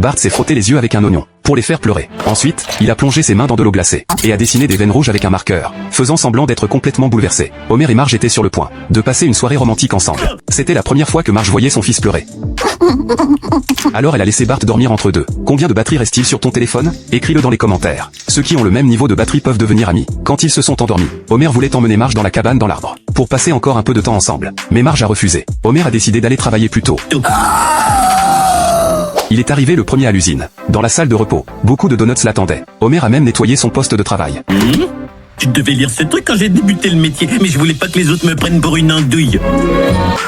Bart s'est frotté les yeux avec un oignon, pour les faire pleurer. Ensuite, il a plongé ses mains dans de l'eau glacée, et a dessiné des veines rouges avec un marqueur, faisant semblant d'être complètement bouleversé. Homer et Marge étaient sur le point de passer une soirée romantique ensemble. C'était la première fois que Marge voyait son fils pleurer. Alors elle a laissé Bart dormir entre deux. Combien de batterie reste-t-il sur ton téléphone? Écris-le dans les commentaires. Ceux qui ont le même niveau de batterie peuvent devenir amis. Quand ils se sont endormis, Homer voulait emmener Marge dans la cabane dans l'arbre, pour passer encore un peu de temps ensemble. Mais Marge a refusé. Homer a décidé d'aller travailler plus tôt. Il est arrivé le premier à l'usine. Dans la salle de repos, beaucoup de donuts l'attendaient. Homer a même nettoyé son poste de travail. Tu devais lire ce truc quand j'ai débuté le métier, mais je voulais pas que les autres me prennent pour une andouille.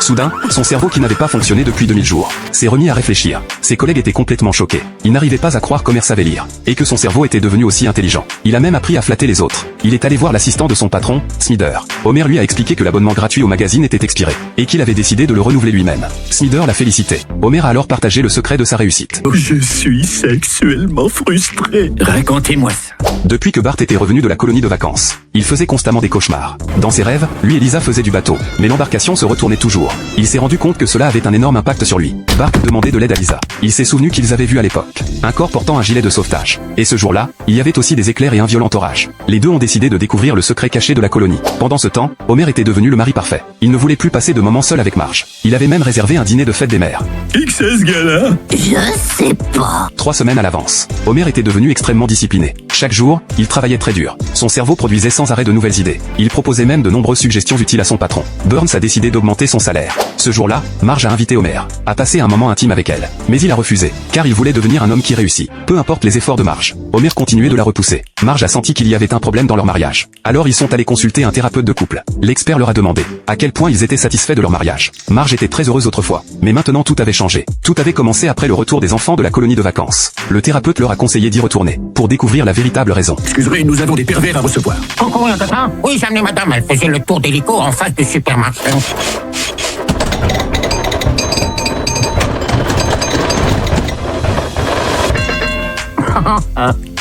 Soudain, son cerveau qui n'avait pas fonctionné depuis 2000 jours, s'est remis à réfléchir. Ses collègues étaient complètement choqués. Ils n'arrivaient pas à croire qu'Homer savait lire, et que son cerveau était devenu aussi intelligent. Il a même appris à flatter les autres. Il est allé voir l'assistant de son patron, Smider. Homer lui a expliqué que l'abonnement gratuit au magazine était expiré, et qu'il avait décidé de le renouveler lui-même. Smider l'a félicité. Homer a alors partagé le secret de sa réussite. Je suis sexuellement frustré. Racontez-moi ça. Depuis que Bart était revenu de la colonie de vacances, il faisait constamment des cauchemars. Dans ses rêves, lui et Lisa faisaient du bateau, mais l'embarcation se retournait toujours. Il s'est rendu compte que cela avait un énorme impact sur lui. Bart demandait de l'aide à Lisa. Il s'est souvenu qu'ils avaient vu à l'époque un corps portant un gilet de sauvetage. Et ce jour-là, il y avait aussi des éclairs et un violent orage. Les deux ont décidé de découvrir le secret caché de la colonie. Pendant ce temps, Homer était devenu le mari parfait. Il ne voulait plus passer de moments seul avec Marge. Il avait même réservé un dîner de fête des mères. Qui c'est ce gars-là? Je sais pas. 3 semaines à l'avance. Homer était devenu extrêmement discipliné. Chaque jour, il travaillait très dur. Son cerveau produisait sans arrêt de nouvelles idées. Il proposait même de nombreuses suggestions utiles à son patron. Burns a décidé d'augmenter son salaire. Ce jour-là, Marge a invité Homer à passer un moment intime avec elle. Mais il a refusé, car il voulait devenir un homme qui réussit. Peu importe les efforts de Marge. Homer continuait de la repousser. Marge a senti qu'il y avait un problème dans leur mariage. Alors ils sont allés consulter un thérapeute de couple. L'expert leur a demandé à quel point ils étaient satisfaits de leur mariage. Marge était très heureuse autrefois. Mais maintenant tout avait changé. Tout avait commencé après le retour des enfants de la colonie de vacances. Le thérapeute leur a conseillé d'y retourner, pour découvrir la véritable raison. Excuserez, nous avons des pervers à recevoir. Coucou, le copain. Oui, j'ai amené madame, elle faisait le tour d'hélico en face du supermarché.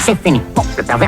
C'est fini. Bon, le pervers